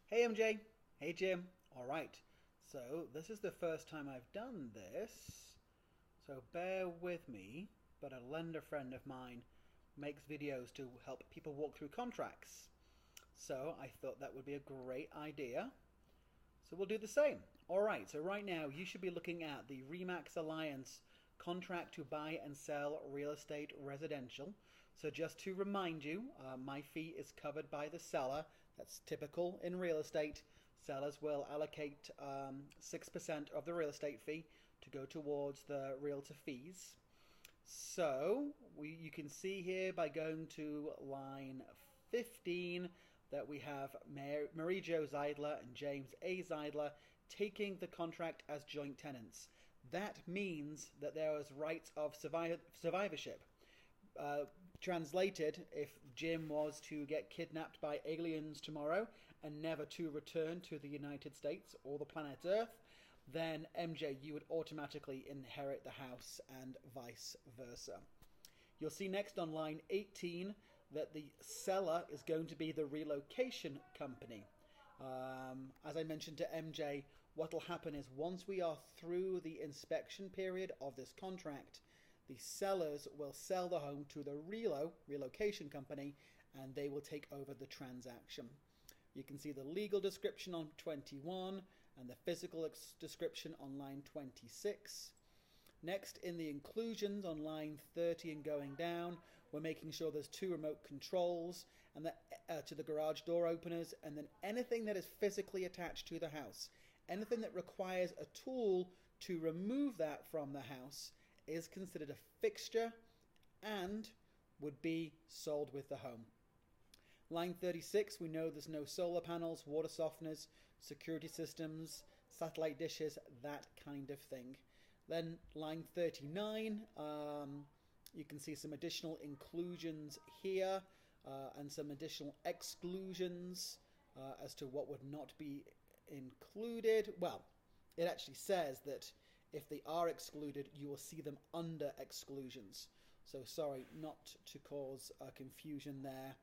Hey MJ, hey Jim. All right, so this is the first time I've done this, so bear with me. But a lender friend of mine makes videos to help people walk through contracts, so I thought that would be a great idea. So we'll do the same. All right, so right now you should be looking at the Remax Alliance contract to buy and sell real estate residential. So just to remind you, my fee is covered by the seller. That's typical in real estate. Sellers will allocate 6% of the real estate fee to go towards the realtor fees. So you can see here by going to line 15 that we have Marie Jo Zeidler and James A. Zeidler taking the contract as joint tenants. That means that there is rights of survivorship. Translated, if Jim was to get kidnapped by aliens tomorrow and never to return to the United States or the planet Earth, then MJ, you would automatically inherit the house and vice versa. You'll see next on line 18 that the seller is going to be the relocation company. As I mentioned to MJ, what will happen is once we are through the inspection period of this contract, the sellers will sell the home to the relocation company, and they will take over the transaction. You can see the legal description on 21 and the physical description on line 26. Next, in the inclusions on line 30 and going down, we're making sure there's 2 remote controls and that to the garage door openers, and then anything that is physically attached to the house. Anything that requires a tool to remove that from the house is considered a fixture and would be sold with the home. Line 36, we know there's no solar panels, water softeners, security systems, satellite dishes, that kind of thing. Then line 39, you can see some additional inclusions here and some additional exclusions as to what would not be included. Well, it actually says that if they are excluded, you will see them under exclusions. So sorry, not to cause confusion there.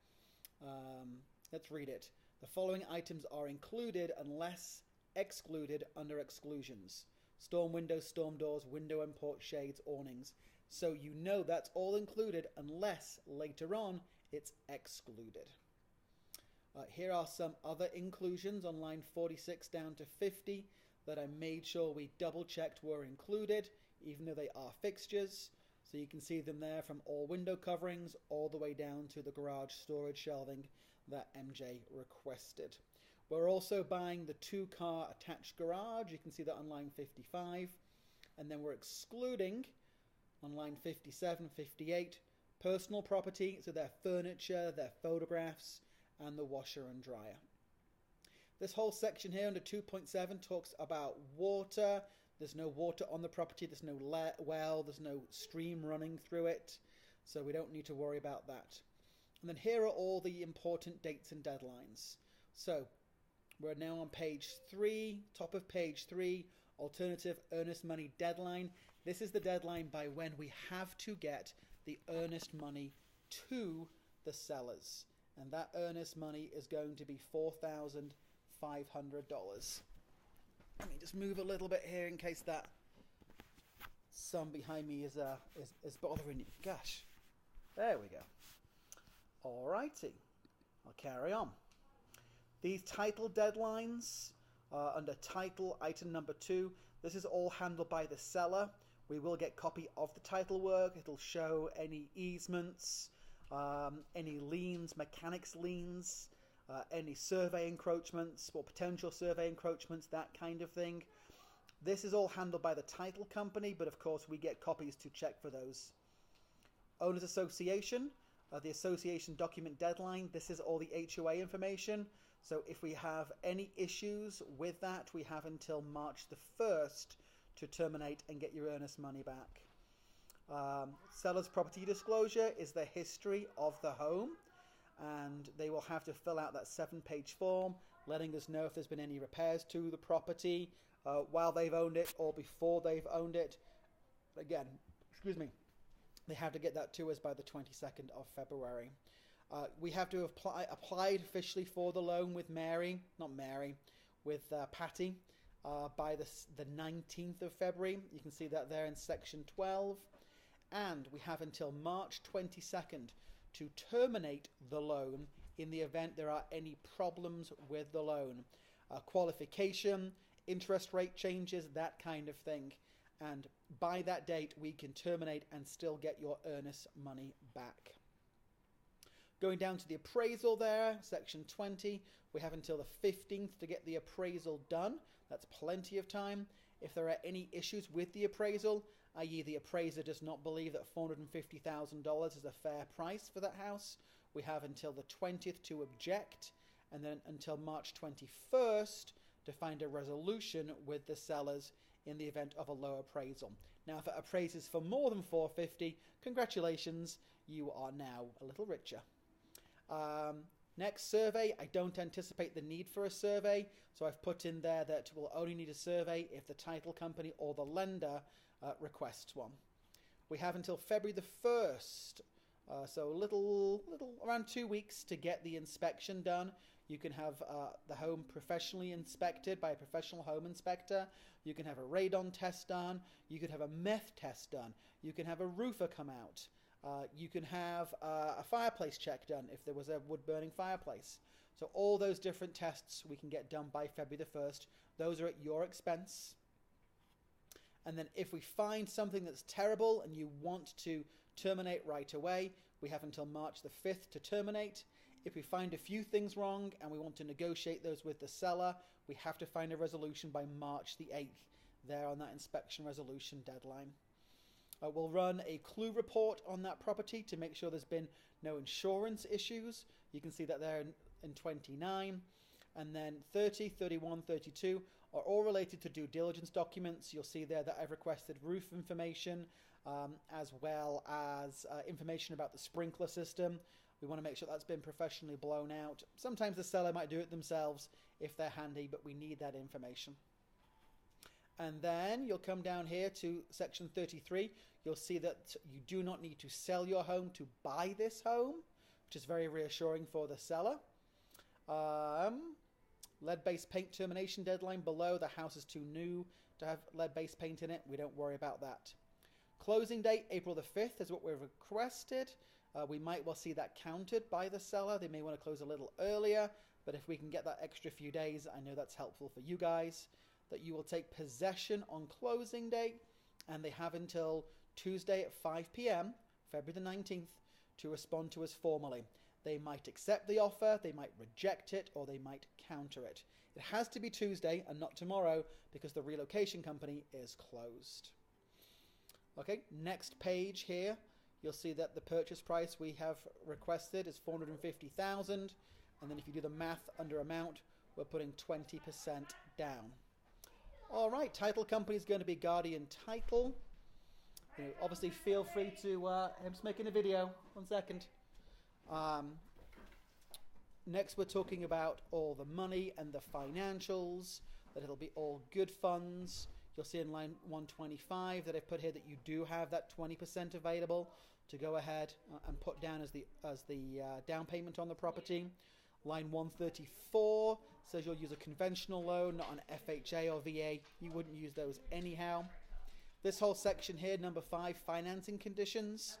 Let's read it. The following items are included unless excluded under exclusions: storm windows, storm doors, window and porch shades, awnings. So you know that's all included unless later on it's excluded. Here are some other inclusions on line 46 down to 50 that I made sure we double checked were included, even though they are fixtures. So you can see them there, from all window coverings all the way down to the garage storage shelving that MJ requested. We're also buying the 2-car attached garage. You can see that on line 55. And then we're excluding on line 57, 58, personal property, so their furniture, their photographs, and the washer and dryer. This whole section here under 2.7 talks about water. There's no water on the property, there's no well, there's no stream running through it, so we don't need to worry about that. And then here are all the important dates and deadlines. So we're now on page 3, top of page 3, alternative earnest money deadline. This is the deadline by when we have to get the earnest money to the sellers. And that earnest money is going to be $4,500. Let me just move a little bit here in case that sun behind me is bothering you. Gosh, there we go. Alrighty, I'll carry on. These title deadlines under title item number 2. This is all handled by the seller. We will get copy of the title work. It'll show any easements, any liens, mechanics liens, any survey encroachments or potential survey encroachments, that kind of thing. This is all handled by the title company, but of course we get copies to check for those. Owners Association, the association document deadline. This is all the HOA information. So if we have any issues with that, we have until March the 1st to terminate and get your earnest money back. Seller's property disclosure is the history of the home, and they will have to fill out that 7-page form letting us know if there's been any repairs to the property while they've owned it or before they've owned it. Again, excuse me, they have to get that to us by the 22nd of February. We have to have applied officially for the loan with Patty by the 19th of February. You can see that there in section 12. And we have until March 22nd to terminate the loan in the event there are any problems with the loan. Qualification, interest rate changes, that kind of thing. And by that date, we can terminate and still get your earnest money back. Going down to the appraisal there, section 20, we have until the 15th to get the appraisal done. That's plenty of time. If there are any issues with the appraisal, i.e. the appraiser does not believe that $450,000 is a fair price for that house, we have until the 20th to object, and then until March 21st to find a resolution with the sellers in the event of a low appraisal. Now, if it appraises for more than $450,000, congratulations, you are now a little richer. Next, survey. I don't anticipate the need for a survey, so I've put in there that we'll only need a survey if the title company or the lender requests one. We have until February the 1st, so around 2 weeks to get the inspection done. You can have the home professionally inspected by a professional home inspector. You can have a radon test done. You could have a meth test done. You can have a roofer come out. You can have a fireplace check done if there was a wood-burning fireplace. So all those different tests we can get done by February the 1st. Those are at your expense. And then if we find something that's terrible and you want to terminate right away, we have until March the 5th to terminate. If we find a few things wrong and we want to negotiate those with the seller, we have to find a resolution by March the 8th, there on that inspection resolution deadline. We'll run a clue report on that property to make sure there's been no insurance issues. You can see that there in 29. And then 30, 31, 32 are all related to due diligence documents. You'll see there that I've requested roof information as well as information about the sprinkler system. We want to make sure that's been professionally blown out. Sometimes the seller might do it themselves if they're handy, but we need that information. And then you'll come down here to section 33. You'll see that you do not need to sell your home to buy this home, which is very reassuring for the seller. Lead-based paint termination deadline below. The house is too new to have lead-based paint in it. We don't worry about that. Closing date, April the 5th is what we've requested. We might well see that counted by the seller. They may want to close a little earlier, but if we can get that extra few days, I know that's helpful for you guys. That you will take possession on closing date, and they have until Tuesday at 5 p.m., February the 19th, to respond to us formally. They might accept the offer, they might reject it, or they might counter it. It has to be Tuesday and not tomorrow because the relocation company is closed. Okay, next page here, you'll see that the purchase price we have requested is $450,000, and then if you do the math under amount, we're putting 20% down. All right, title company is going to be Guardian Title. You know, obviously, feel free to. I'm just making a video. 1 second. Next, we're talking about all the money and the financials. That it'll be all good funds. You'll see in line 125 that I've put here that you do have that 20% available to go ahead and put down as the down payment on the property. Line 134 says you'll use a conventional loan, not an FHA or VA. You wouldn't use those anyhow. This whole section here, number 5, financing conditions.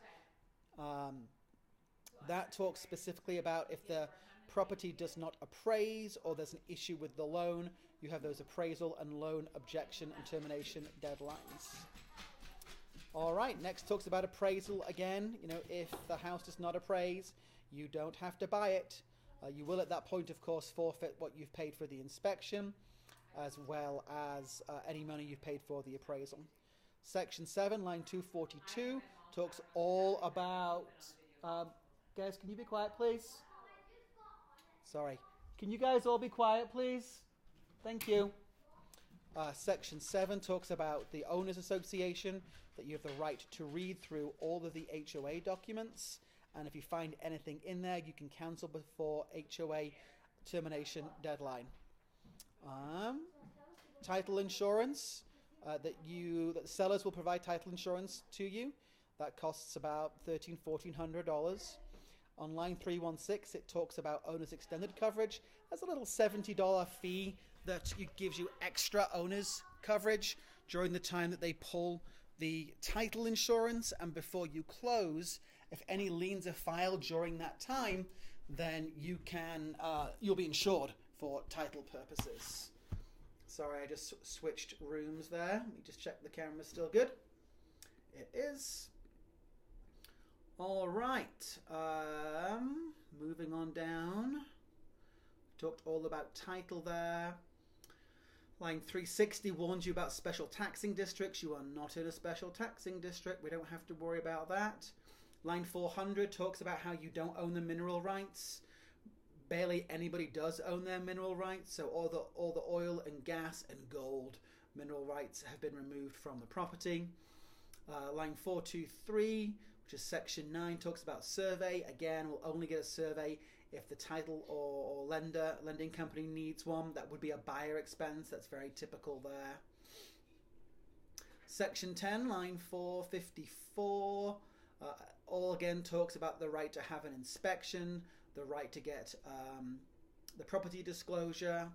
That talks specifically about if the property does not appraise or there's an issue with the loan, you have those appraisal and loan objection and termination deadlines. All right, next talks about appraisal again. You know, if the house does not appraise, you don't have to buy it. You will at that point, of course, forfeit what you've paid for the inspection, as well as any money you've paid for the appraisal. Section 7, line 242, talks all about... guys, can you be quiet, please? Sorry. Can you guys all be quiet, please? Thank you. Section 7 talks about the Owners Association, that you have the right to read through all of the HOA documents. And if you find anything in there, you can cancel before HOA termination deadline. Title insurance, that the sellers will provide title insurance to you. That costs about $1,300, $1,400. On line 316, it talks about owner's extended coverage. There's a little $70 fee that gives you extra owner's coverage during the time that they pull the title insurance, and before you close, if any liens are filed during that time, then you'll be insured for title purposes. Sorry, I just switched rooms there. Let me just check the camera's still good. It is. All right. Moving on down. Talked all about title there. Line 360 warns you about special taxing districts. You are not in a special taxing district. We don't have to worry about that. Line 400 talks about how you don't own the mineral rights. Barely anybody does own their mineral rights, so all the oil and gas and gold mineral rights have been removed from the property. Line 423, which is section 9, talks about survey. Again, we'll only get a survey if the title or lending company needs one. That would be a buyer expense. That's very typical there. Section 10, line 454, all again talks about the right to have an inspection, the right to get the property disclosure,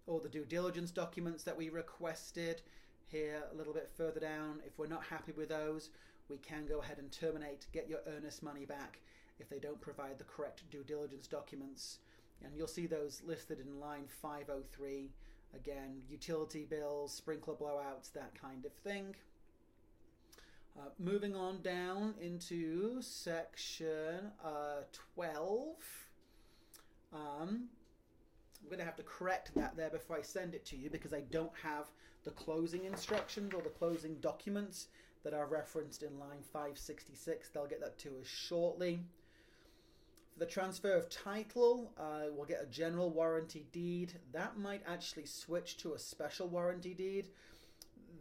or the due diligence documents that we requested. Here a little bit further down, if we're not happy with those, we can go ahead and terminate, get your earnest money back if they don't provide the correct due diligence documents. And you'll see those listed in line 503. Again, utility bills, sprinkler blowouts, that kind of thing. Moving on down into section 12. I'm going to have to correct that there before I send it to you, because I don't have the closing instructions or the closing documents that are referenced in line 566. They'll get that to us shortly. For the transfer of title, we'll get a general warranty deed. That might actually switch to a special warranty deed.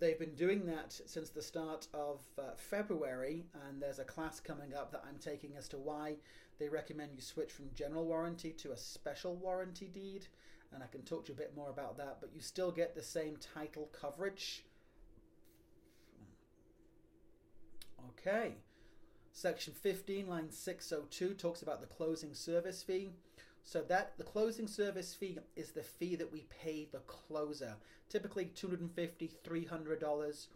They've been doing that since the start of February, and there's a class coming up that I'm taking as to why they recommend you switch from general warranty to a special warranty deed, and I can talk to you a bit more about that, but you still get the same title coverage. Okay. Section 15, line 602, talks about the closing service fee. So that the closing service fee is the fee that we pay the closer, typically $250, $300,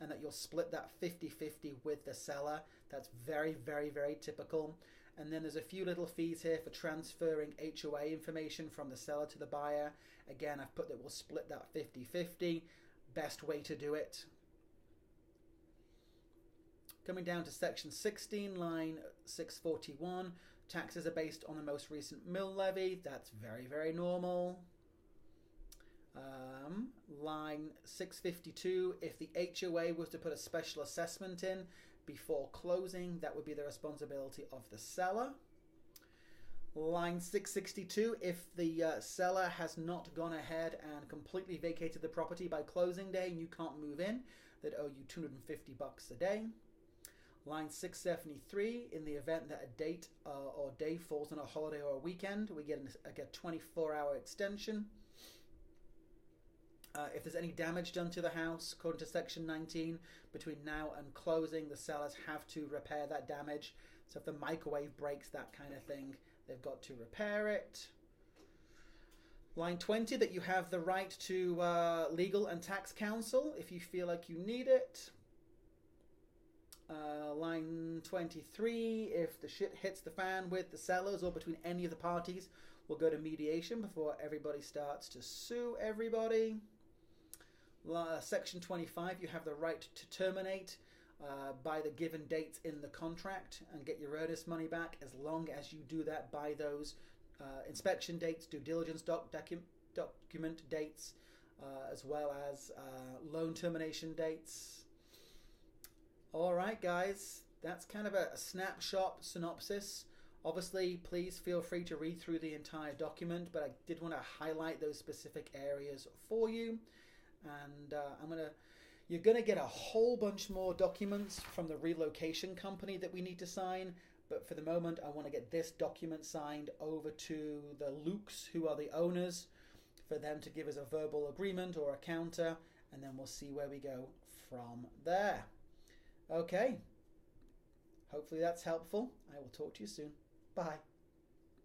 and that you'll split that 50-50 with the seller. That's very, very, very typical. And then there's a few little fees here for transferring HOA information from the seller to the buyer. Again, I've put that we'll split that 50-50. Best way to do it. Coming down to section 16, line 641, taxes are based on the most recent mill levy. That's very, very normal. Line 652, if the HOA was to put a special assessment in before closing, that would be the responsibility of the seller. Line 662, if the seller has not gone ahead and completely vacated the property by closing day and you can't move in, they'd owe you $250 a day. Line 673, in the event that a date or day falls on a holiday or a weekend, we get a 24-hour extension. If there's any damage done to the house, according to section 19, between now and closing, the sellers have to repair that damage. So if the microwave breaks, that kind of thing, they've got to repair it. Line 20, that you have the right to legal and tax counsel if you feel like you need it. Line 23, if the shit hits the fan with the sellers or between any of the parties, we'll go to mediation before everybody starts to sue everybody. Section 25, you have the right to terminate by the given dates in the contract and get your earnest money back, as long as you do that by those inspection dates, due diligence document dates, as well as loan termination dates. All right, guys, that's kind of a snapshot synopsis. Obviously, please feel free to read through the entire document, but I did want to highlight those specific areas for you. And you're going to get a whole bunch more documents from the relocation company that we need to sign. But for the moment, I want to get this document signed over to the Lukes, who are the owners, for them to give us a verbal agreement or a counter, and then we'll see where we go from there. Okay. Hopefully that's helpful. I will talk to you soon. Bye.